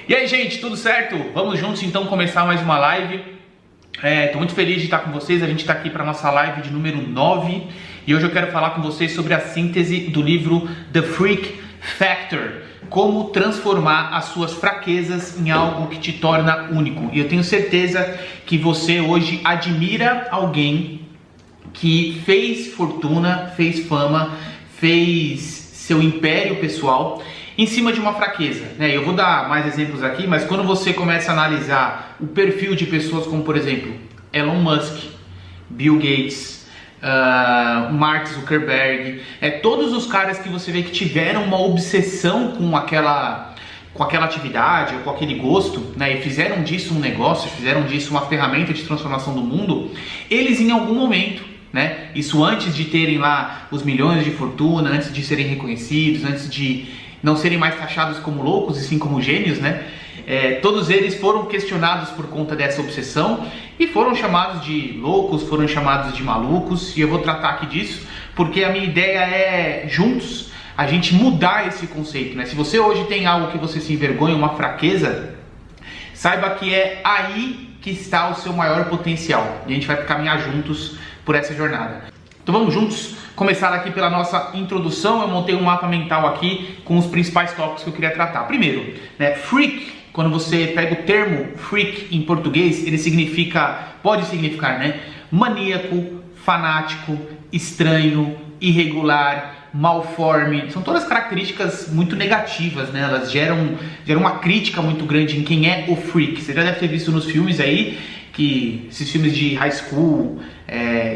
E aí, gente, tudo certo? Vamos juntos então começar mais uma live. Tô muito feliz de estar com vocês. A gente está aqui para a nossa live de número 9 e hoje eu quero falar com vocês sobre a síntese do livro The Freak Factor, como transformar as suas fraquezas em algo que te torna único. E eu tenho certeza que você hoje admira alguém que fez fortuna, fez fama, fez seu império pessoal em cima de uma fraqueza, né? Eu vou dar mais exemplos aqui, mas quando você começa a analisar o perfil de pessoas como, por exemplo, Elon Musk, Bill Gates, Mark Zuckerberg, todos os caras que você vê que tiveram uma obsessão com aquela atividade ou com aquele gosto, né, e fizeram disso um negócio, fizeram disso uma ferramenta de transformação do mundo, eles em algum momento, né, isso antes de terem lá os milhões de fortuna, antes de serem reconhecidos, antes de não serem mais taxados como loucos e sim como gênios, né? Todos eles foram questionados por conta dessa obsessão e foram chamados de loucos, foram chamados de malucos, e eu vou tratar aqui disso porque a minha ideia é, juntos, a gente mudar esse conceito, né? Se você hoje tem algo que você se envergonha, uma fraqueza, saiba que é aí que está o seu maior potencial e a gente vai caminhar juntos por essa jornada. Então vamos juntos começar aqui pela nossa introdução. Eu montei um mapa mental aqui com os principais tópicos que eu queria tratar. Primeiro, né, freak, quando você pega o termo freak em português, ele pode significar, né, maníaco, fanático, estranho, irregular, malforme. São todas características muito negativas, né? Elas geram uma crítica muito grande em quem é o freak. Você já deve ter visto nos filmes aí, que esses filmes de high school,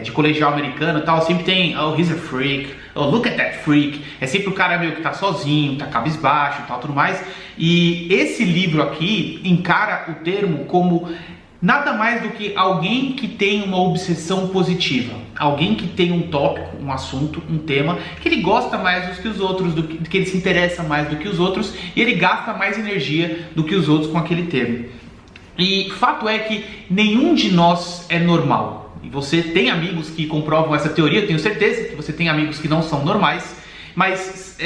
de colegial americano e tal, sempre tem, oh, he's a freak, oh, look at that freak. É sempre o cara meio que tá sozinho, tá cabisbaixo e tal, tudo mais. E esse livro aqui encara o termo como nada mais do que alguém que tem uma obsessão positiva, alguém que tem um tópico, um assunto, um tema que ele gosta mais do que os outros, que ele se interessa mais do que os outros, e ele gasta mais energia do que os outros com aquele termo. E fato é que nenhum de nós é normal. E você tem amigos que comprovam essa teoria, eu tenho certeza que você tem amigos que não são normais, mas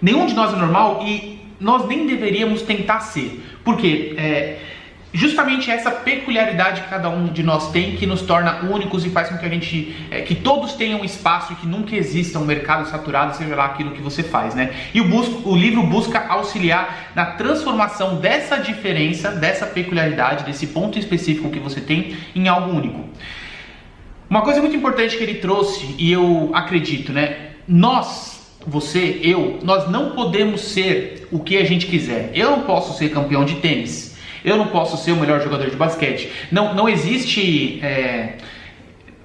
nenhum de nós é normal e nós nem deveríamos tentar ser. Por quê? Justamente essa peculiaridade que cada um de nós tem que nos torna únicos e faz com que que todos tenham espaço e que nunca exista um mercado saturado, seja lá aquilo que você faz, né? E o livro busca auxiliar na transformação dessa diferença, dessa peculiaridade, desse ponto específico que você tem em algo único. Uma coisa muito importante que ele trouxe, e eu acredito, né? Nós, você, eu, nós não podemos ser o que a gente quiser. Eu não posso ser campeão de tênis. Eu não posso ser o melhor jogador de basquete. Não existe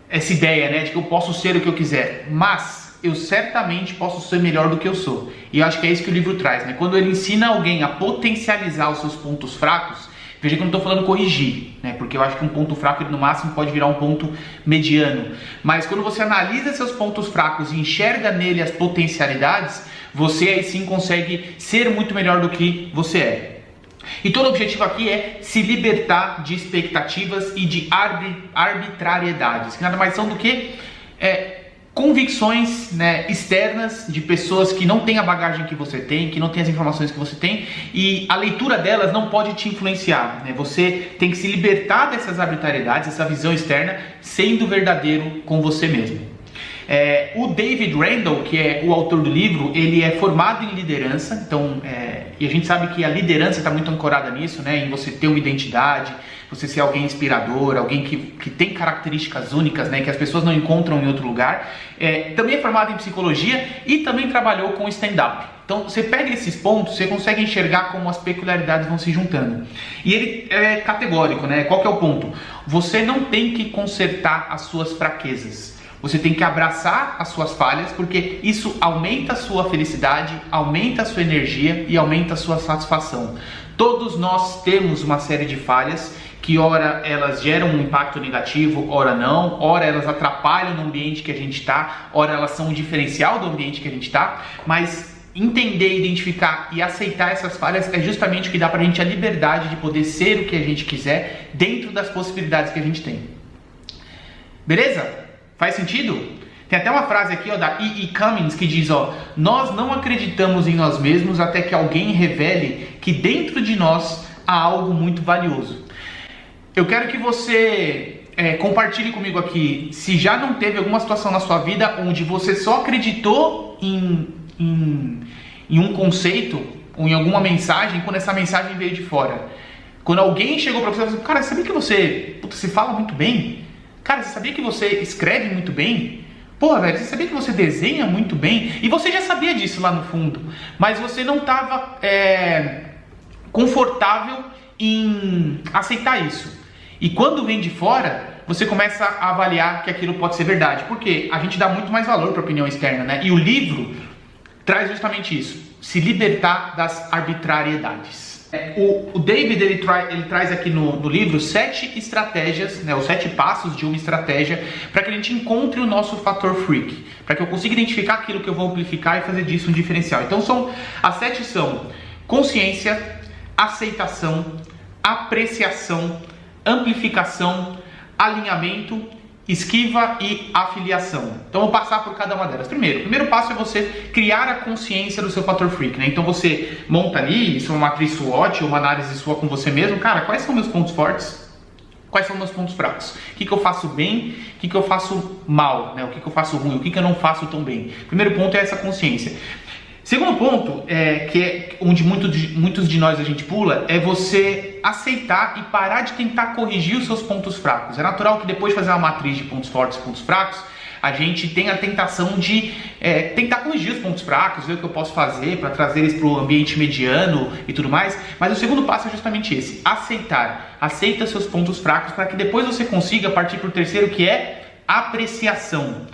essa ideia, né, de que eu posso ser o que eu quiser, mas eu certamente posso ser melhor do que eu sou. E eu acho que é isso que o livro traz, né? Quando ele ensina alguém a potencializar os seus pontos fracos, veja que eu não estou falando corrigir, né? Porque eu acho que um ponto fraco ele, no máximo pode virar um ponto mediano. Mas quando você analisa seus pontos fracos e enxerga nele as potencialidades, você aí sim consegue ser muito melhor do que você é. E todo o objetivo aqui é se libertar de expectativas e de arbitrariedades, que nada mais são do que convicções, né, externas de pessoas que não têm a bagagem que você tem, que não têm as informações que você tem, e a leitura delas não pode te influenciar, né? Você tem que se libertar dessas arbitrariedades, essa visão externa, sendo verdadeiro com você mesmo. O David Randall, que é o autor do livro, ele é formado em liderança, então, e a gente sabe que a liderança está muito ancorada nisso, né, em você ter uma identidade, você ser alguém inspirador, alguém que tem características únicas, né, que as pessoas não encontram em outro lugar. Também é formado em psicologia e também trabalhou com stand-up. Então você pega esses pontos, você consegue enxergar como as peculiaridades vão se juntando. E ele é categórico, né? Qual que é o ponto? Você não tem que consertar as suas fraquezas. Você tem que abraçar as suas falhas, porque isso aumenta a sua felicidade, aumenta a sua energia e aumenta a sua satisfação. Todos nós temos uma série de falhas que ora elas geram um impacto negativo, ora não, ora elas atrapalham no ambiente que a gente está, ora elas são um diferencial do ambiente que a gente está, mas entender, identificar e aceitar essas falhas é justamente o que dá pra gente a liberdade de poder ser o que a gente quiser dentro das possibilidades que a gente tem. Beleza? Faz sentido? Tem até uma frase aqui, ó, da E.E. Cummings, que diz, ó, nós não acreditamos em nós mesmos até que alguém revele que dentro de nós há algo muito valioso. Eu quero que você compartilhe comigo aqui se já não teve alguma situação na sua vida onde você só acreditou em um conceito ou em alguma mensagem quando essa mensagem veio de fora. Quando alguém chegou para você e falou, cara, sabia que você se fala muito bem? Cara, você sabia que você escreve muito bem? Porra, velho, você sabia que você desenha muito bem? E você já sabia disso lá no fundo, mas você não estava confortável em aceitar isso. E quando vem de fora, você começa a avaliar que aquilo pode ser verdade. Porque a gente dá muito mais valor para a opinião externa, né? E o livro traz justamente isso. Se libertar das arbitrariedades. O David, ele traz aqui no livro 7 estratégias, né, os 7 passos de uma estratégia para que a gente encontre o nosso fator freak, para que eu consiga identificar aquilo que eu vou amplificar e fazer disso um diferencial. Então as 7 são consciência, aceitação, apreciação, amplificação, alinhamento, esquiva e afiliação. Então vou passar por cada uma delas. O primeiro passo é você criar a consciência do seu fator freak, né? Então você monta ali, isso é uma matriz SWOT ou uma análise sua com você mesmo. Cara, quais são meus pontos fortes? Quais são meus pontos fracos? O que eu faço bem? O que eu faço mal? Né? O que eu faço ruim? O que eu não faço tão bem? Primeiro ponto é essa consciência. Segundo ponto, que é onde muitos de nós a gente pula, é você aceitar e parar de tentar corrigir os seus pontos fracos. É natural que depois de fazer uma matriz de pontos fortes e pontos fracos, a gente tem a tentação de tentar corrigir os pontos fracos, ver o que eu posso fazer para trazer eles para o ambiente mediano e tudo mais. Mas o segundo passo é justamente esse, aceitar. Aceita seus pontos fracos para que depois você consiga partir para o terceiro, que é apreciação.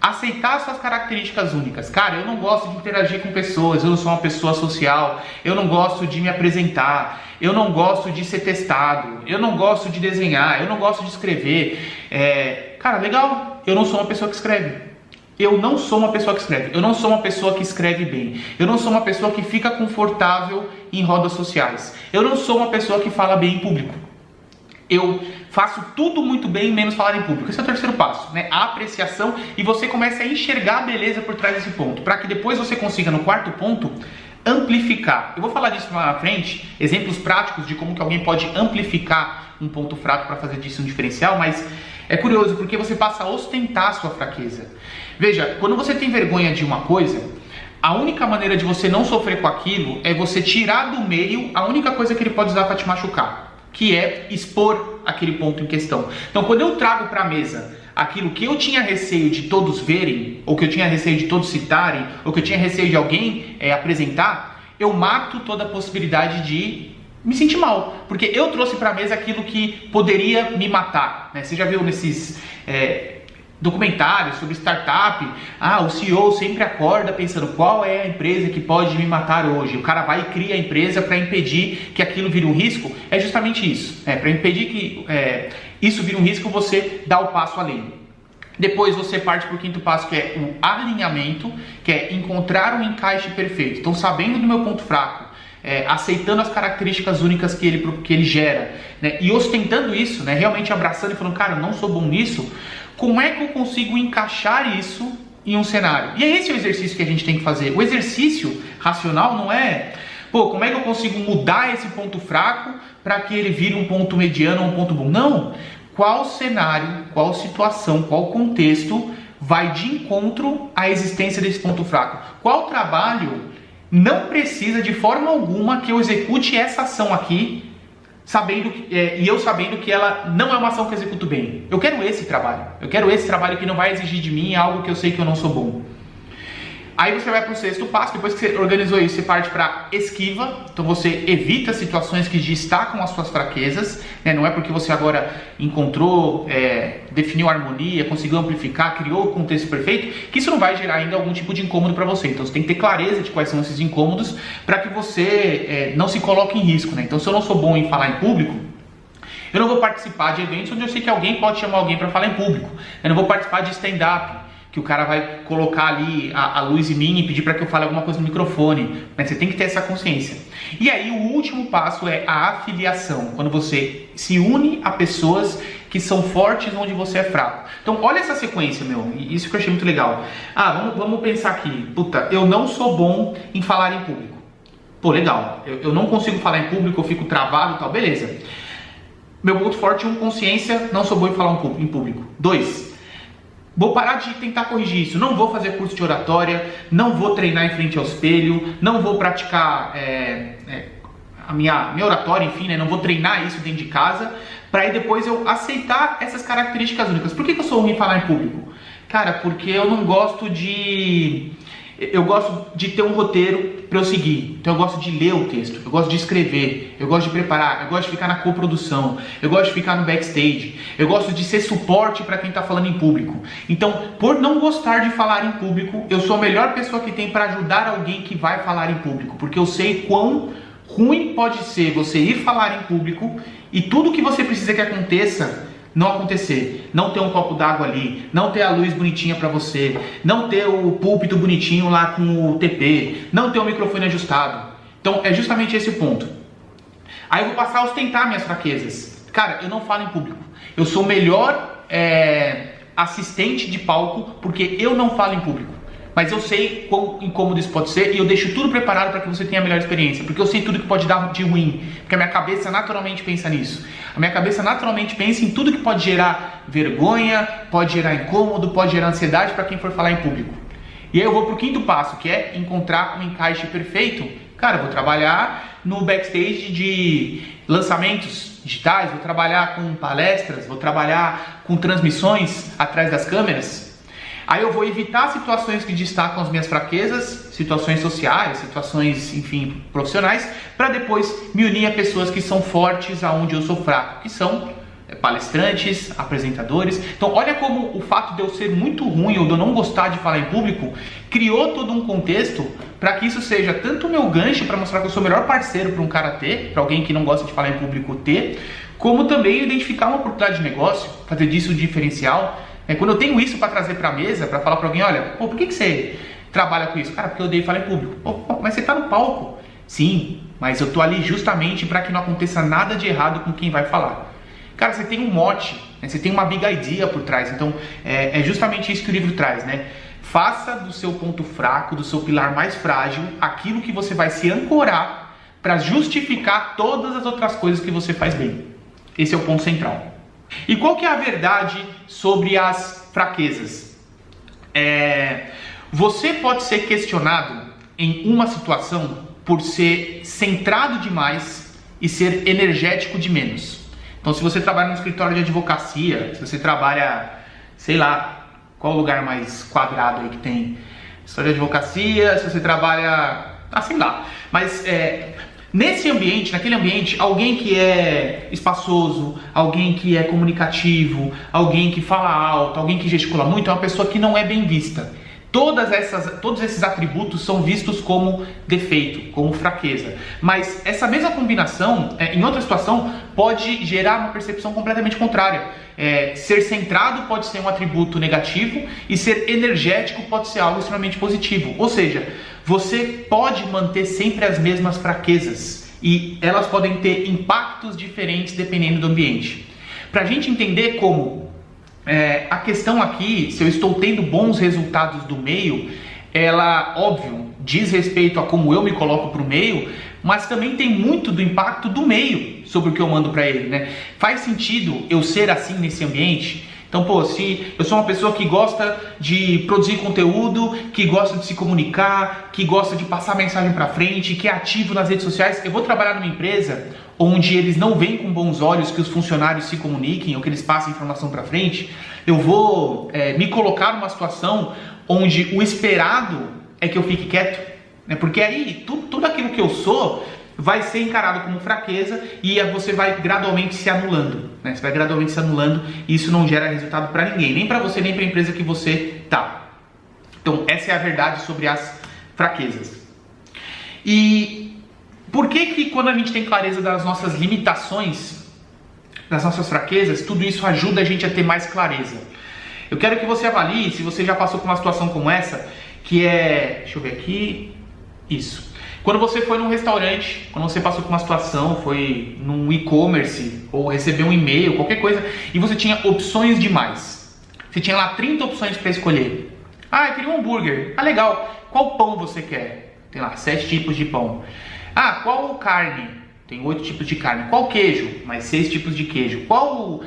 Aceitar suas características únicas. Cara, eu não gosto de interagir com pessoas, eu não sou uma pessoa social, eu não gosto de me apresentar, eu não gosto de ser testado, eu não gosto de desenhar, eu não gosto de escrever. Cara, legal, eu não sou uma pessoa que escreve. Eu não sou uma pessoa que escreve. Eu não sou uma pessoa que escreve bem. Eu não sou uma pessoa que fica confortável em rodas sociais. Eu não sou uma pessoa que fala bem em público. Eu faço tudo muito bem, menos falar em público. Esse é o terceiro passo, né? A apreciação, e você começa a enxergar a beleza por trás desse ponto, para que depois você consiga, no quarto ponto, amplificar. Eu vou falar disso lá na frente, exemplos práticos de como que alguém pode amplificar um ponto fraco para fazer disso um diferencial, mas é curioso porque você passa a ostentar a sua fraqueza. Veja, quando você tem vergonha de uma coisa, a única maneira de você não sofrer com aquilo é você tirar do meio a única coisa que ele pode usar para te machucar, que é expor aquele ponto em questão. Então, quando eu trago para a mesa aquilo que eu tinha receio de todos verem, ou que eu tinha receio de todos citarem, ou que eu tinha receio de alguém apresentar, eu mato toda a possibilidade de me sentir mal, porque eu trouxe para a mesa aquilo que poderia me matar, né? Você já viu nesses documentários sobre startup, o CEO sempre acorda pensando qual é a empresa que pode me matar hoje. O cara vai e cria a empresa para impedir que aquilo vire um risco. É justamente isso, para impedir que isso vire um risco, você dá o passo além. Depois você parte para o quinto passo, que é o alinhamento, que é encontrar um encaixe perfeito. Então, sabendo do meu ponto fraco, aceitando as características únicas que ele gera, né, e ostentando isso, né, realmente abraçando e falando, cara, eu não sou bom nisso, como é que eu consigo encaixar isso em um cenário? E é esse o exercício que a gente tem que fazer. O exercício racional não é, como é que eu consigo mudar esse ponto fraco para que ele vire um ponto mediano ou um ponto bom? Não! Qual cenário, qual situação, qual contexto vai de encontro à existência desse ponto fraco? Qual trabalho não precisa de forma alguma que eu execute essa ação aqui, sabendo que ela não é uma ação que eu executo bem? Eu quero esse trabalho. Eu quero esse trabalho que não vai exigir de mim algo que eu sei que eu não sou bom. Aí você vai para o sexto passo. Depois que você organizou isso, você parte para esquiva. Então você evita situações que destacam as suas fraquezas, né? Não é porque você agora encontrou, definiu a harmonia, conseguiu amplificar, criou o contexto perfeito, que isso não vai gerar ainda algum tipo de incômodo para você. Então você tem que ter clareza de quais são esses incômodos para que você não se coloque em risco, né? Então, se eu não sou bom em falar em público, eu não vou participar de eventos onde eu sei que alguém pode chamar alguém para falar em público. Eu não vou participar de stand-up, que o cara vai colocar ali a luz em mim e pedir para que eu fale alguma coisa no microfone. Mas você tem que ter essa consciência. E aí o último passo é a afiliação, quando você se une a pessoas que são fortes onde você é fraco. Então olha essa sequência, meu, isso que eu achei muito legal. Vamos pensar aqui, puta, eu não sou bom em falar em público. Pô, legal, eu não consigo falar em público, eu fico travado e tal, beleza. Meu ponto forte é consciência, não sou bom em falar em público. 2, vou parar de tentar corrigir isso, não vou fazer curso de oratória, não vou treinar em frente ao espelho, não vou praticar a minha oratória, enfim, né? Não vou treinar isso dentro de casa, para aí depois eu aceitar essas características únicas. Por que eu sou ruim em falar em público? Cara, porque eu não gosto de... Eu gosto de ter um roteiro para eu seguir, então eu gosto de ler o texto, eu gosto de escrever, eu gosto de preparar, eu gosto de ficar na coprodução, eu gosto de ficar no backstage, eu gosto de ser suporte para quem está falando em público. Então, por não gostar de falar em público, eu sou a melhor pessoa que tem para ajudar alguém que vai falar em público, porque eu sei quão ruim pode ser você ir falar em público e tudo que você precisa que aconteça não acontecer, não ter um copo d'água ali, não ter a luz bonitinha para você, não ter o púlpito bonitinho lá com o TP, não ter o microfone ajustado. Então é justamente esse o ponto. Aí eu vou passar a ostentar minhas fraquezas. Cara, eu não falo em público. Eu sou o melhor assistente de palco porque eu não falo em público. Mas eu sei quão incômodo isso pode ser e eu deixo tudo preparado para que você tenha a melhor experiência. Porque eu sei tudo que pode dar de ruim. Porque a minha cabeça naturalmente pensa nisso. A minha cabeça naturalmente pensa em tudo que pode gerar vergonha, pode gerar incômodo, pode gerar ansiedade para quem for falar em público. E aí eu vou pro 5º passo, que é encontrar um encaixe perfeito. Cara, eu vou trabalhar no backstage de lançamentos digitais, vou trabalhar com palestras, vou trabalhar com transmissões atrás das câmeras. Aí eu vou evitar situações que destacam as minhas fraquezas, situações sociais, situações, enfim, profissionais, para depois me unir a pessoas que são fortes aonde eu sou fraco, que são palestrantes, apresentadores. Então olha como o fato de eu ser muito ruim ou de eu não gostar de falar em público criou todo um contexto para que isso seja tanto o meu gancho para mostrar que eu sou o melhor parceiro para um cara ter, para alguém que não gosta de falar em público ter, como também identificar uma oportunidade de negócio, fazer disso um diferencial. Quando eu tenho isso para trazer para a mesa, para falar para alguém, olha, pô, por que você trabalha com isso? Cara, porque eu odeio falar em público. Pô, mas você está no palco. Sim, mas eu tô ali justamente para que não aconteça nada de errado com quem vai falar. Cara, você tem um mote, né? Você tem uma big idea por trás. Então, é justamente isso que o livro traz, né? Faça do seu ponto fraco, do seu pilar mais frágil, aquilo que você vai se ancorar para justificar todas as outras coisas que você faz bem. Esse é o ponto central. E qual que é a verdade sobre as fraquezas? Você pode ser questionado em uma situação por ser centrado demais e ser energético de menos. Então, se você trabalha no escritório de advocacia, se você trabalha, sei lá, qual o lugar mais quadrado aí que tem? Escritório de advocacia, se você trabalha, sei lá, mas nesse ambiente, naquele ambiente, alguém que é espaçoso, alguém que é comunicativo, alguém que fala alto, alguém que gesticula muito, é uma pessoa que não é bem vista. Todos esses atributos são vistos como defeito, como fraqueza. Mas essa mesma combinação, em outra situação, pode gerar uma percepção completamente contrária. Ser centrado pode ser um atributo negativo e ser energético pode ser algo extremamente positivo. Ou seja, você pode manter sempre as mesmas fraquezas e elas podem ter impactos diferentes dependendo do ambiente. Para a gente entender como a questão aqui, se eu estou tendo bons resultados do meio, ela, óbvio, diz respeito a como eu me coloco para o meio, mas também tem muito do impacto do meio sobre o que eu mando para ele, né? Faz sentido eu ser assim nesse ambiente? Então, pô, se eu sou uma pessoa que gosta de produzir conteúdo, que gosta de se comunicar, que gosta de passar mensagem para frente, que é ativo nas redes sociais, eu vou trabalhar numa empresa onde eles não veem com bons olhos que os funcionários se comuniquem ou que eles passem informação para frente, eu vou me colocar numa situação onde o esperado é que eu fique quieto, né? Porque aí tudo aquilo que eu sou vai ser encarado como fraqueza e você vai gradualmente se anulando, né? Você vai gradualmente se anulando e isso não gera resultado para ninguém, nem para você, nem para a empresa que você tá. Então essa é a verdade sobre as fraquezas. E por que quando a gente tem clareza das nossas limitações, das nossas fraquezas, tudo isso ajuda a gente a ter mais clareza? Eu quero que você avalie, se você já passou por uma situação como essa, que deixa eu ver aqui, isso. Quando você foi num restaurante, quando você passou por uma situação, foi num e-commerce ou recebeu um e-mail, qualquer coisa, e você tinha opções demais. Você tinha lá 30 opções para escolher. Ah, eu queria um hambúrguer. Ah, legal. Qual pão você quer? Tem lá 7 tipos de pão. Ah, qual carne? Tem 8 tipos de carne. Qual queijo? Mais 6 tipos de queijo. Qual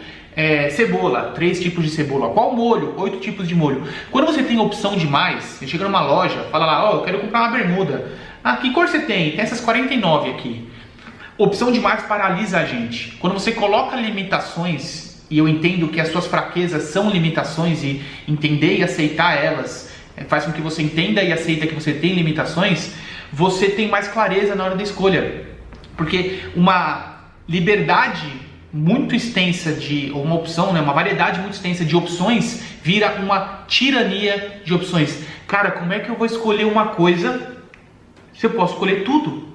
cebola? 3 tipos de cebola. Qual molho? 8 tipos de molho. Quando você tem opção demais, você chega numa loja, fala lá, eu quero comprar uma bermuda. Ah, que cor você tem? Tem essas 49 aqui. Opção demais paralisa a gente. Quando você coloca limitações, e eu entendo que as suas fraquezas são limitações, e entender e aceitar elas faz com que você entenda e aceita que você tem limitações, você tem mais clareza na hora da escolha. Porque uma liberdade muito extensa ou uma opção, né, uma variedade muito extensa de opções vira uma tirania de opções. Cara, como é que eu vou escolher uma coisa se eu posso escolher tudo?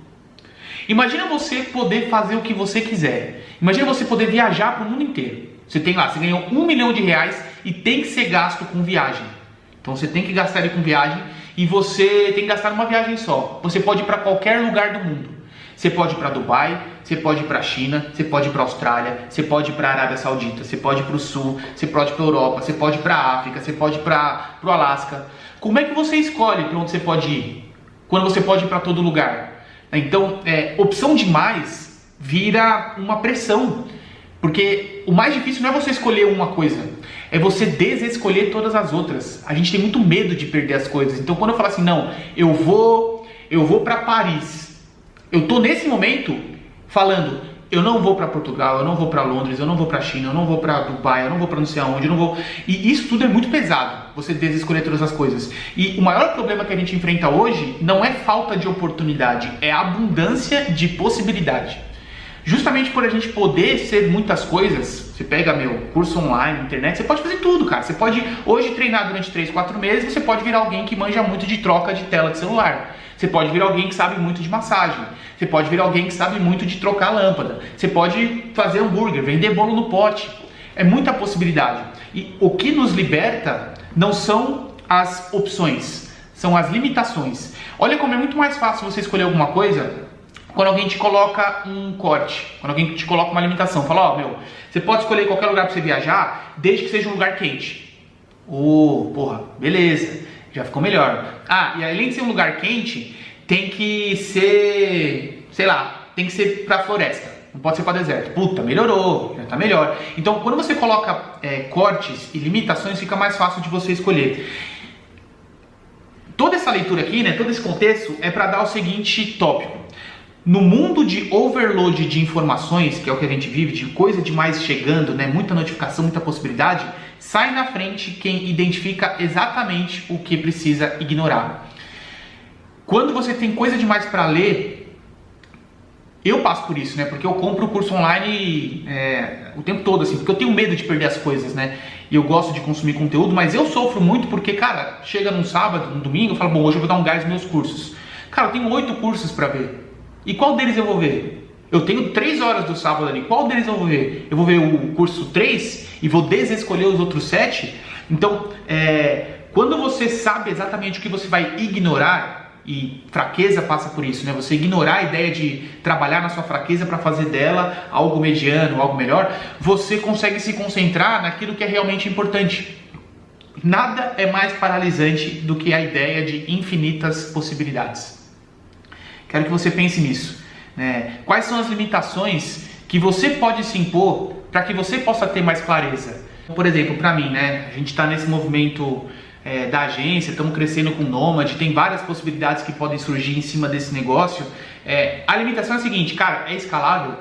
Imagina você poder fazer o que você quiser. Imagina você poder viajar para o mundo inteiro. Você ganhou R$1 milhão e tem que ser gasto com viagem. Então você tem que gastar ele com viagem e você tem que gastar numa viagem só. Você pode ir para qualquer lugar do mundo. Você pode ir para Dubai, você pode ir para a China, você pode ir para a Austrália, você pode ir para a Arábia Saudita, você pode ir para o Sul, você pode ir para a Europa, você pode ir para a África, você pode ir para o Alasca. Como é que você escolhe para onde você pode ir? Quando você pode ir para todo lugar? Então, opção demais vira uma pressão. Porque o mais difícil não é você escolher uma coisa, é você desescolher todas as outras. A gente tem muito medo de perder as coisas. Então quando eu falo assim, não, eu vou para Paris. Eu tô nesse momento falando, eu não vou para Portugal, eu não vou para Londres, eu não vou para China, eu não vou para Dubai, eu não vou para não sei aonde, eu não vou. E isso tudo é muito pesado, você desescolher todas as coisas. E o maior problema que a gente enfrenta hoje não é falta de oportunidade, é abundância de possibilidade. Justamente por a gente poder ser muitas coisas, você pega curso online, internet, você pode fazer tudo, cara. Você pode hoje treinar durante 3, 4 meses, você pode virar alguém que manja muito de troca de tela de celular. Você pode virar alguém que sabe muito de massagem. Você pode virar alguém que sabe muito de trocar lâmpada. Você pode fazer hambúrguer, vender bolo no pote. É muita possibilidade. E o que nos liberta não são as opções, são as limitações. Olha como é muito mais fácil você escolher alguma coisa quando alguém te coloca um corte, quando alguém te coloca uma limitação. Fala, você pode escolher qualquer lugar para você viajar, desde que seja um lugar quente. Porra, beleza, já ficou melhor. Ah, e além de ser um lugar quente, tem que ser, tem que ser pra floresta, não pode ser pra deserto. Puta, melhorou, já tá melhor. Então, quando você coloca cortes e limitações, fica mais fácil de você escolher. Toda essa leitura aqui, todo esse contexto, é para dar o seguinte tópico. No mundo de overload de informações, que é o que a gente vive, de coisa demais chegando, muita notificação, muita possibilidade, sai na frente quem identifica exatamente o que precisa ignorar. Quando você tem coisa demais para ler, eu passo por isso, porque eu compro o curso online o tempo todo, assim, porque eu tenho medo de perder as coisas, e eu gosto de consumir conteúdo, mas eu sofro muito porque, cara, chega num sábado, num domingo, eu falo, hoje eu vou dar um gás nos meus cursos. Cara, eu tenho 8 cursos para ver. E qual deles eu vou ver? Eu tenho 3 horas do sábado ali, qual deles eu vou ver? Eu vou ver o curso 3 e vou desescolher os outros 7? Então, quando você sabe exatamente o que você vai ignorar, e fraqueza passa por isso, você ignorar a ideia de trabalhar na sua fraqueza para fazer dela algo mediano, algo melhor, você consegue se concentrar naquilo que é realmente importante. Nada é mais paralisante do que a ideia de infinitas possibilidades. Quero que você pense nisso. Quais são as limitações que você pode se impor para que você possa ter mais clareza? Por exemplo, para mim, a gente está nesse movimento da agência, estamos crescendo com o Nômade, tem várias possibilidades que podem surgir em cima desse negócio. A limitação é a seguinte, cara, é escalável?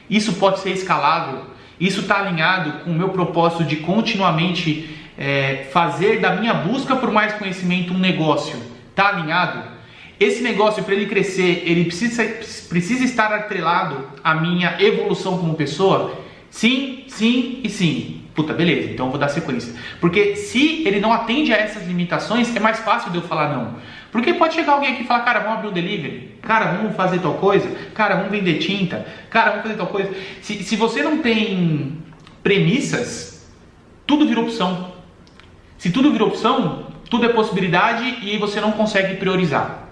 Isso pode ser escalável? Isso está alinhado com o meu propósito de continuamente fazer da minha busca por mais conhecimento um negócio? Está alinhado? Esse negócio, para ele crescer, ele precisa estar atrelado à minha evolução como pessoa? Sim, sim e sim. Puta, beleza, então eu vou dar sequência. Porque se ele não atende a essas limitações, é mais fácil de eu falar não. Porque pode chegar alguém aqui e falar, cara, vamos abrir um delivery, cara, vamos fazer tal coisa, cara, vamos vender tinta, cara, vamos fazer tal coisa. Se você não tem premissas, tudo vira opção. Se tudo vira opção, tudo é possibilidade e você não consegue priorizar.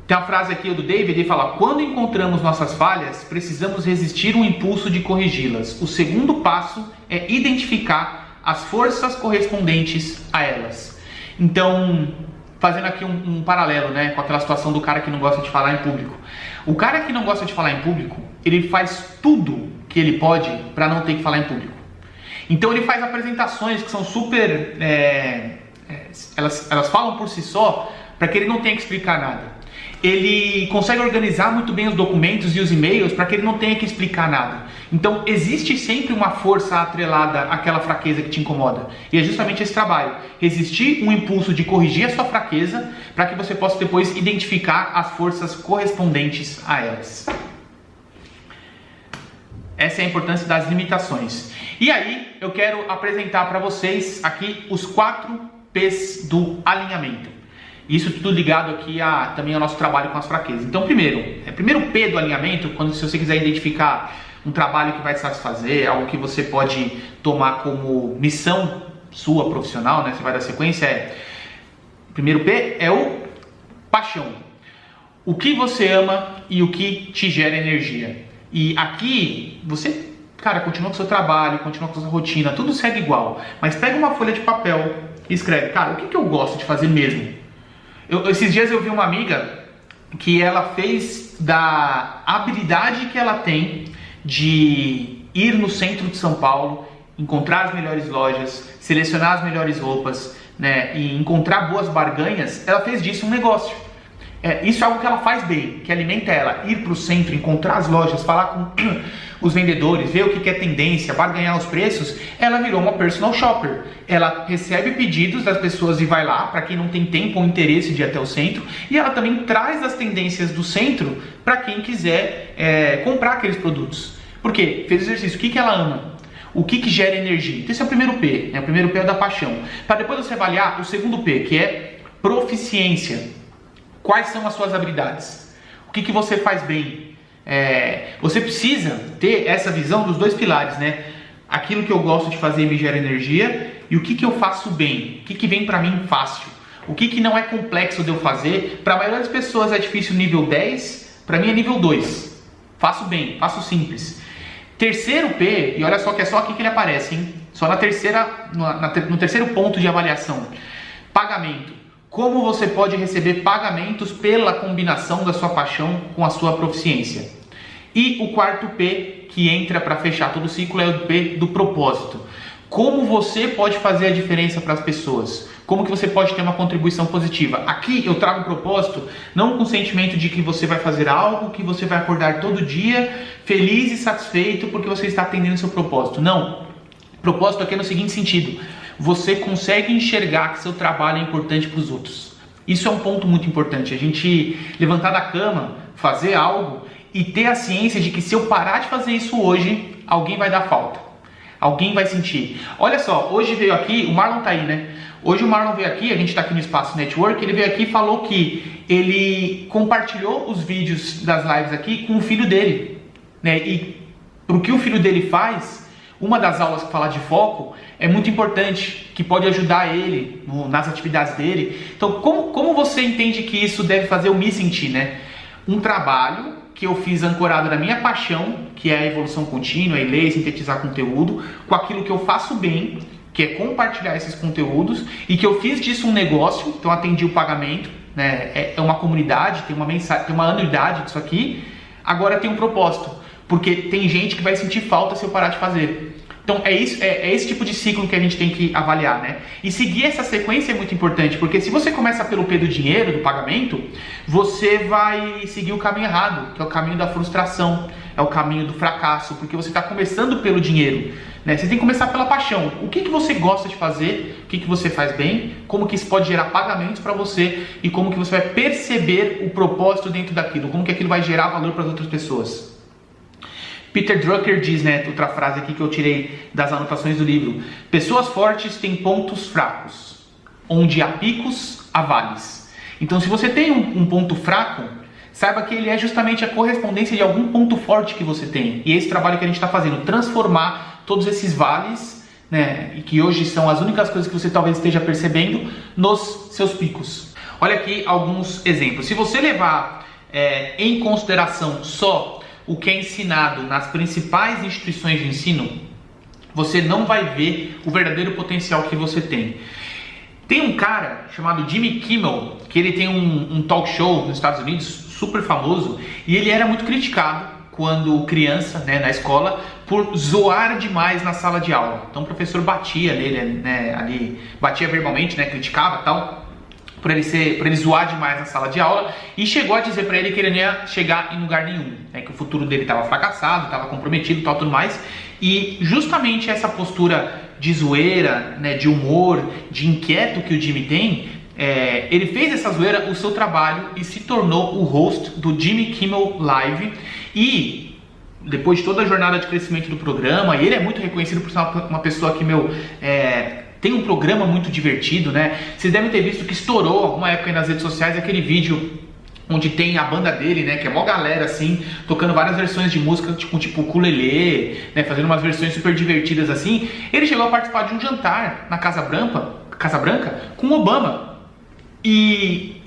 Tem uma frase aqui do David, ele fala: quando encontramos nossas falhas, precisamos resistir ao impulso de corrigi-las. O segundo passo é identificar as forças correspondentes a elas. Então, fazendo aqui um paralelo, né, com aquela situação do cara que não gosta de falar em público. O cara que não gosta de falar em público, ele faz tudo que ele pode para não ter que falar em público. Então ele faz apresentações que são super... elas falam por si só, para que ele não tenha que explicar nada. Ele consegue organizar muito bem os documentos e os e-mails para que ele não tenha que explicar nada. Então existe sempre uma força atrelada àquela fraqueza que te incomoda. E é justamente esse trabalho. Resistir um impulso de corrigir a sua fraqueza para que você possa depois identificar as forças correspondentes a elas. Essa é a importância das limitações. E aí eu quero apresentar para vocês aqui os 4 P's do alinhamento. Isso tudo ligado aqui também ao nosso trabalho com as fraquezas. Então, primeiro P do alinhamento, se você quiser identificar um trabalho que vai te satisfazer, algo que você pode tomar como missão sua profissional, né? Você vai dar sequência, primeiro P é o paixão. O que você ama e o que te gera energia. E aqui, você, cara, continua com o seu trabalho, continua com a sua rotina, tudo segue igual. Mas pega uma folha de papel e escreve, cara, o que eu gosto de fazer mesmo? Esses dias eu vi uma amiga que ela fez da habilidade que ela tem de ir no centro de São Paulo, encontrar as melhores lojas, selecionar as melhores roupas, né, e encontrar boas barganhas, ela fez disso um negócio. Isso é algo que ela faz bem, que alimenta ela, ir para o centro, encontrar as lojas, falar com os vendedores, ver o que é tendência, barganhar os preços. Ela virou uma personal shopper. Ela recebe pedidos das pessoas e vai lá, para quem não tem tempo ou interesse de ir até o centro, e ela também traz as tendências do centro para quem quiser comprar aqueles produtos. Por quê? Fez exercício. O que ela ama? O que gera energia? Então esse é o primeiro P, né? O primeiro P é o da paixão. Para depois você avaliar o segundo P, que é proficiência. Quais são as suas habilidades? O que você faz bem? Você precisa ter essa visão dos 2 pilares, né? Aquilo que eu gosto de fazer me gera energia e o que eu faço bem? O que vem pra mim fácil? O que não é complexo de eu fazer? Para a maioria das pessoas é difícil nível 10, para mim é nível 2. Faço bem, faço simples. Terceiro P, e olha só que é só aqui que ele aparece, hein? Só no terceiro ponto de avaliação. Pagamento. Como você pode receber pagamentos pela combinação da sua paixão com a sua proficiência. E o quarto P, que entra para fechar todo o ciclo, é o P do propósito. Como você pode fazer a diferença para as pessoas? Como que você pode ter uma contribuição positiva? Aqui eu trago o propósito, não com o sentimento de que você vai fazer algo, que você vai acordar todo dia feliz e satisfeito porque você está atendendo o seu propósito. Não. Propósito aqui é no seguinte sentido: você consegue enxergar que seu trabalho é importante para os outros. Isso é um ponto muito importante. A gente levantar da cama, fazer algo e ter a ciência de que se eu parar de fazer isso hoje, alguém vai dar falta. Alguém vai sentir. Olha só, hoje veio aqui, o Marlon tá aí, né? Hoje o Marlon veio aqui, a gente está aqui no Espaço Network, ele veio aqui e falou que ele compartilhou os vídeos das lives aqui com o filho dele, né? E o que o filho dele faz, uma das aulas que fala de foco, é muito importante, que pode ajudar ele nas atividades dele. Então, como você entende que isso deve fazer eu me sentir, né? Um trabalho que eu fiz ancorado na minha paixão, que é a evolução contínua, e ler e sintetizar conteúdo, com aquilo que eu faço bem, que é compartilhar esses conteúdos, e que eu fiz disso um negócio, então atendi o pagamento, né? É uma comunidade, tem uma anuidade disso aqui, agora tem um propósito, porque tem gente que vai sentir falta se eu parar de fazer. Então é esse tipo de ciclo que a gente tem que avaliar, né? E seguir essa sequência é muito importante, porque se você começa pelo P do dinheiro, do pagamento, você vai seguir o caminho errado, que é o caminho da frustração, é o caminho do fracasso, porque você está começando pelo dinheiro, né? Você tem que começar pela paixão. O que você gosta de fazer, o que você faz bem, como que isso pode gerar pagamentos para você e como que você vai perceber o propósito dentro daquilo, como que aquilo vai gerar valor para as outras pessoas. Peter Drucker diz, né, outra frase aqui que eu tirei das anotações do livro: pessoas fortes têm pontos fracos, onde há picos, há vales. Então, se você tem um ponto fraco, saiba que ele é justamente a correspondência de algum ponto forte que você tem. E é esse trabalho que a gente está fazendo, transformar todos esses vales, né, e que hoje são as únicas coisas que você talvez esteja percebendo, nos seus picos. Olha aqui alguns exemplos. Se você levar em consideração só o que é ensinado nas principais instituições de ensino, você não vai ver o verdadeiro potencial que você tem. Tem um cara chamado Jimmy Kimmel, que ele tem um talk show nos Estados Unidos, super famoso, e ele era muito criticado quando criança, né, na escola, por zoar demais na sala de aula. Então o professor batia nele, né, ali, batia verbalmente, né, criticava e tal, por ele zoar demais na sala de aula, e chegou a dizer para ele que ele não ia chegar em lugar nenhum, né, que o futuro dele estava fracassado, estava comprometido, tal, tudo mais. E justamente essa postura de zoeira, né, de humor, de inquieto que o Jimmy tem, ele fez essa zoeira o seu trabalho e se tornou o host do Jimmy Kimmel Live. E depois de toda a jornada de crescimento do programa, e ele é muito reconhecido por ser uma pessoa que, tem um programa muito divertido, né? Vocês devem ter visto que estourou alguma época aí nas redes sociais aquele vídeo onde tem a banda dele, né, que é mó galera assim, tocando várias versões de música, tipo ukulele, né, fazendo umas versões super divertidas assim. Ele chegou a participar de um jantar na Casa Branca com o Obama. E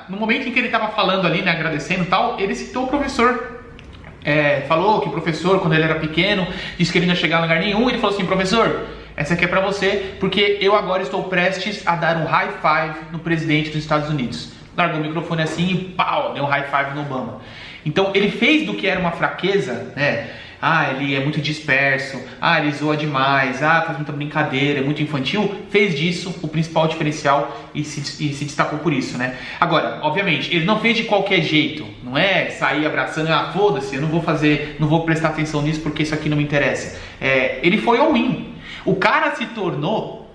no momento em que ele estava falando ali, né, agradecendo e tal, ele citou o professor. Falou que o professor, quando ele era pequeno, disse que ele não ia chegar a lugar nenhum. Ele falou assim: professor, essa aqui é pra você, porque eu agora estou prestes a dar um high five no presidente dos Estados Unidos. Largou o microfone assim e pau, deu um high five no Obama. Então ele fez do que era uma fraqueza, né? Ele é muito disperso, ele zoa demais, faz muita brincadeira, é muito infantil. Fez disso o principal diferencial e se destacou por isso, né? Agora, obviamente, ele não fez de qualquer jeito, não é sair abraçando, foda-se, eu não vou prestar atenção nisso porque isso aqui não me interessa. Ele foi all-in. O cara se tornou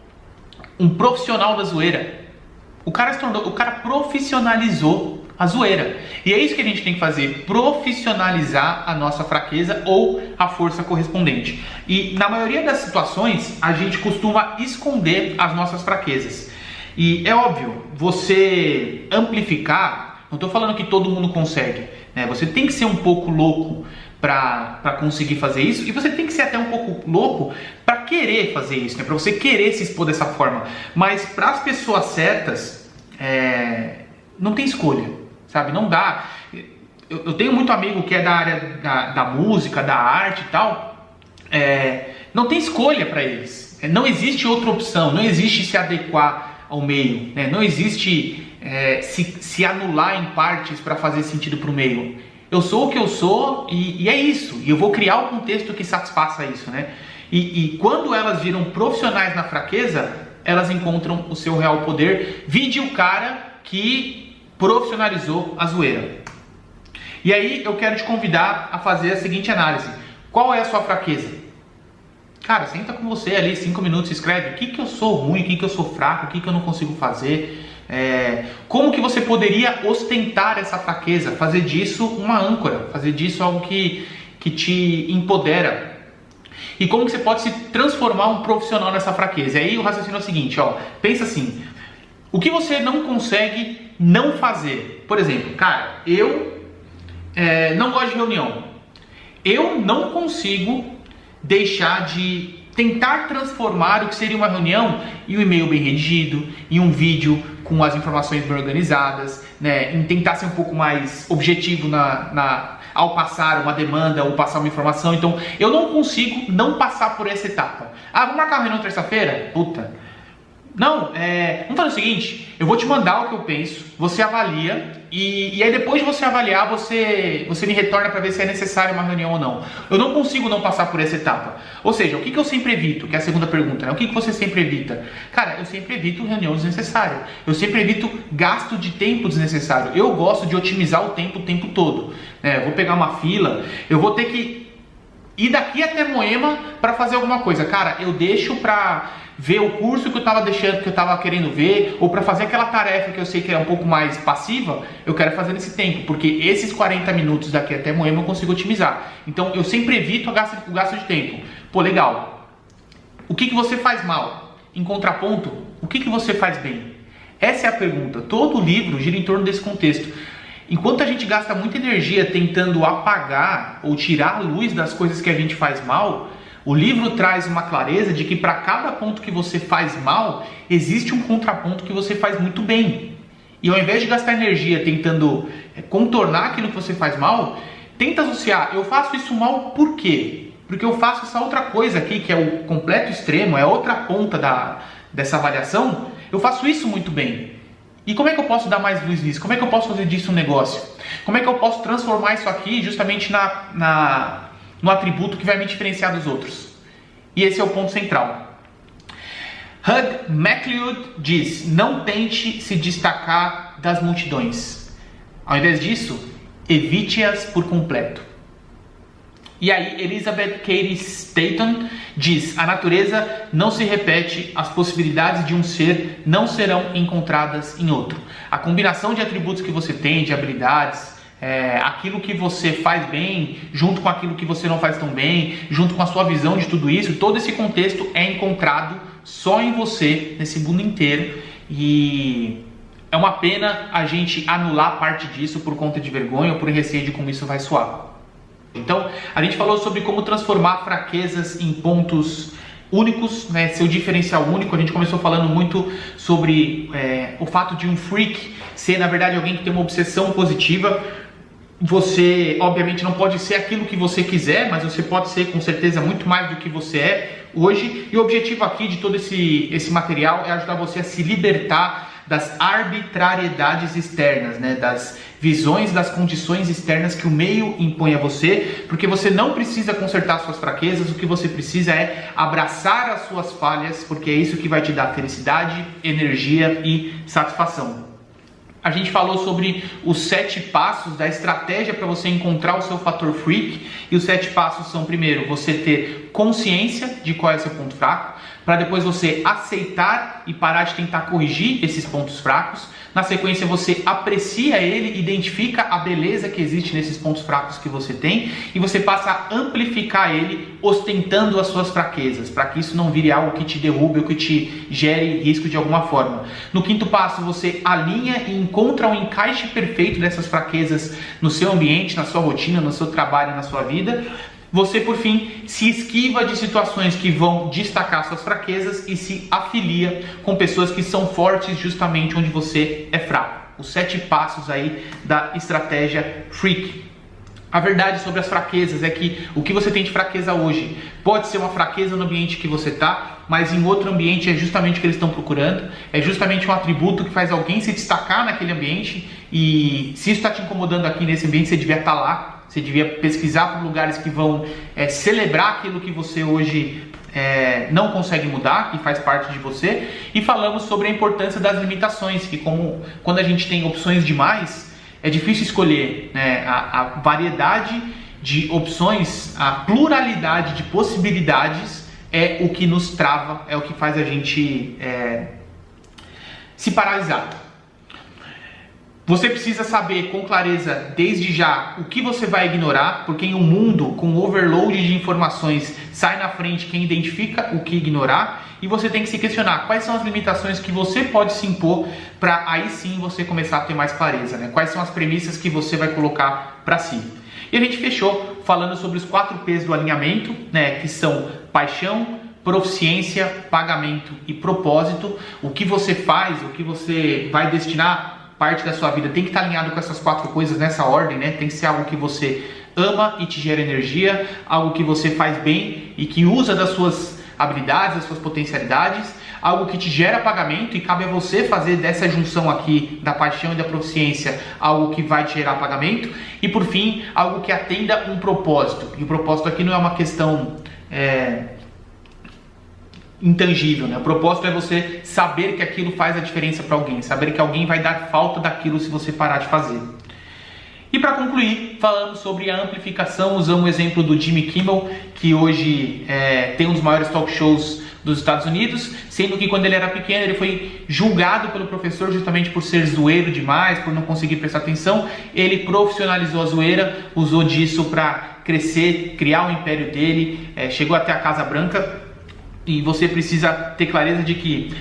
um profissional da zoeira. O cara profissionalizou a zoeira. E é isso que a gente tem que fazer, profissionalizar a nossa fraqueza ou a força correspondente. E na maioria das situações, a gente costuma esconder as nossas fraquezas. E é óbvio, você amplificar, não estou falando que todo mundo consegue, né? Você tem que ser um pouco louco para conseguir fazer isso, e você tem que ser até um pouco louco para querer fazer isso, né? Para você querer se expor dessa forma. Mas para as pessoas certas, não tem escolha, sabe? Não dá. Eu tenho muito amigo que é da área da música, da arte e tal. Não tem escolha para eles. Não existe outra opção, não existe se adequar ao meio, né? Não existe se anular em partes para fazer sentido para o meio. Eu sou o que eu sou e é isso. E eu vou criar o contexto que satisfaça isso, né? E quando elas viram profissionais na fraqueza, elas encontram o seu real poder. Vide o cara que profissionalizou a zoeira. E aí eu quero te convidar a fazer a seguinte análise. Qual é a sua fraqueza? Cara, senta com você ali 5 minutos e escreve o que eu sou ruim, o que eu sou fraco, o que eu não consigo fazer. Como que você poderia ostentar essa fraqueza, fazer disso uma âncora, fazer disso algo que te empodera. E como que você pode se transformar um profissional nessa fraqueza. E aí o raciocínio é o seguinte, pensa assim, o que você não consegue não fazer? Por exemplo, cara, eu não gosto de reunião. Eu não consigo deixar de tentar transformar o que seria uma reunião em um e-mail bem redigido, em um vídeo com as informações bem organizadas, né? Em tentar ser um pouco mais objetivo ao passar uma demanda ou passar uma informação. Então, eu não consigo não passar por essa etapa. Vamos marcar uma reunião terça-feira? Puta. Não, vamos fazer o seguinte, eu vou te mandar o que eu penso, você avalia e aí depois de você avaliar, você me retorna para ver se é necessário uma reunião ou não. Eu não consigo não passar por essa etapa. Ou seja, o que eu sempre evito, que é a segunda pergunta, né? O que você sempre evita? Cara, eu sempre evito reunião desnecessária. Eu sempre evito gasto de tempo desnecessário. Eu gosto de otimizar o tempo todo. Eu vou pegar uma fila, eu vou ter que ir daqui até Moema para fazer alguma coisa. Cara, eu deixo para ver o curso que eu estava querendo ver, ou para fazer aquela tarefa que eu sei que é um pouco mais passiva, eu quero fazer nesse tempo, porque esses 40 minutos daqui até Moema eu consigo otimizar. Então eu sempre evito o gasto de tempo. Pô, legal. O que você faz mal? Em contraponto, o que você faz bem? Essa é a pergunta. Todo livro gira em torno desse contexto. Enquanto a gente gasta muita energia tentando apagar ou tirar a luz das coisas que a gente faz mal, o livro traz uma clareza de que para cada ponto que você faz mal, existe um contraponto que você faz muito bem. e ao invés de gastar energia tentando contornar aquilo que você faz mal, tenta associar, eu faço isso mal por quê? Porque eu faço essa outra coisa aqui, que é o completo extremo, é a outra ponta dessa avaliação, eu faço isso muito bem. E como é que eu posso dar mais luz nisso? Como é que eu posso fazer disso um negócio? Como é que eu posso transformar isso aqui justamente no atributo que vai me diferenciar dos outros? E esse é o ponto central. Hugh MacLeod diz, não tente se destacar das multidões. Ao invés disso, evite-as por completo. E aí, Elizabeth Cady Stanton diz, a natureza não se repete, as possibilidades de um ser não serão encontradas em outro. A combinação de atributos que você tem, de habilidades, aquilo que você faz bem, junto com aquilo que você não faz tão bem, junto com a sua visão de tudo isso, todo esse contexto é encontrado só em você, nesse mundo inteiro. E é uma pena a gente anular parte disso por conta de vergonha ou por receio de como isso vai soar. Então, a gente falou sobre como transformar fraquezas em pontos únicos, né? Seu diferencial único. A gente começou falando muito sobre o fato de um freak ser, na verdade, alguém que tem uma obsessão positiva. Você, obviamente, não pode ser aquilo que você quiser, mas você pode ser, com certeza, muito mais do que você é hoje. E o objetivo aqui de todo esse material é ajudar você a se libertar das arbitrariedades externas, né? Das visões, das condições externas que o meio impõe a você, porque você não precisa consertar suas fraquezas, o que você precisa é abraçar as suas falhas, porque é isso que vai te dar felicidade, energia e satisfação. A gente falou sobre os 7 passos da estratégia para você encontrar o seu fator freak. E os 7 passos são, primeiro, você ter consciência de qual é o seu ponto fraco, para depois você aceitar e parar de tentar corrigir esses pontos fracos. Na sequência, você aprecia ele, identifica a beleza que existe nesses pontos fracos que você tem e você passa a amplificar ele ostentando as suas fraquezas, para que isso não vire algo que te derrube ou que te gere risco de alguma forma. No 5º passo, você alinha e encontra um encaixe perfeito dessas fraquezas no seu ambiente, na sua rotina, no seu trabalho, na sua vida. Você, por fim, se esquiva de situações que vão destacar suas fraquezas e se afilia com pessoas que são fortes justamente onde você é fraco. Os 7 passos aí da estratégia freak. A verdade sobre as fraquezas é que o que você tem de fraqueza hoje pode ser uma fraqueza no ambiente que você está, mas em outro ambiente é justamente o que eles estão procurando, é justamente um atributo que faz alguém se destacar naquele ambiente, e se isso está te incomodando aqui nesse ambiente, você devia estar lá. Você devia pesquisar por lugares que vão celebrar aquilo que você hoje não consegue mudar, que faz parte de você. E falamos sobre a importância das limitações, que quando a gente tem opções demais, é difícil escolher, né? A variedade de opções, a pluralidade de possibilidades é o que nos trava, é o que faz a gente se paralisar. Você precisa saber com clareza, desde já, o que você vai ignorar, porque em um mundo com overload de informações, sai na frente quem identifica o que ignorar, e você tem que se questionar quais são as limitações que você pode se impor para aí sim você começar a ter mais clareza, né? Quais são as premissas que você vai colocar para si. E a gente fechou falando sobre os 4 P's do alinhamento, né? Que são paixão, proficiência, pagamento e propósito. O que você faz, o que você vai destinar parte da sua vida tem que estar alinhado com essas 4 coisas nessa ordem, né? Tem que ser algo que você ama e te gera energia, algo que você faz bem e que usa das suas habilidades, das suas potencialidades, algo que te gera pagamento e cabe a você fazer dessa junção aqui da paixão e da proficiência algo que vai te gerar pagamento, e por fim, algo que atenda um propósito. E o propósito aqui não é uma questão intangível, né? O propósito é você saber que aquilo faz a diferença para alguém, saber que alguém vai dar falta daquilo se você parar de fazer. E para concluir, falamos sobre a amplificação, usamos o exemplo do Jimmy Kimmel, que hoje tem um dos maiores talk shows dos Estados Unidos, sendo que quando ele era pequeno ele foi julgado pelo professor justamente por ser zoeiro demais, por não conseguir prestar atenção. Ele profissionalizou a zoeira, usou disso para crescer, criar o império dele, chegou até a Casa Branca. E você precisa ter clareza de que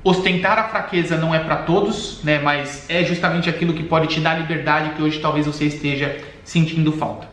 ostentar a fraqueza não é para todos, né? Mas é justamente aquilo que pode te dar liberdade que hoje talvez você esteja sentindo falta.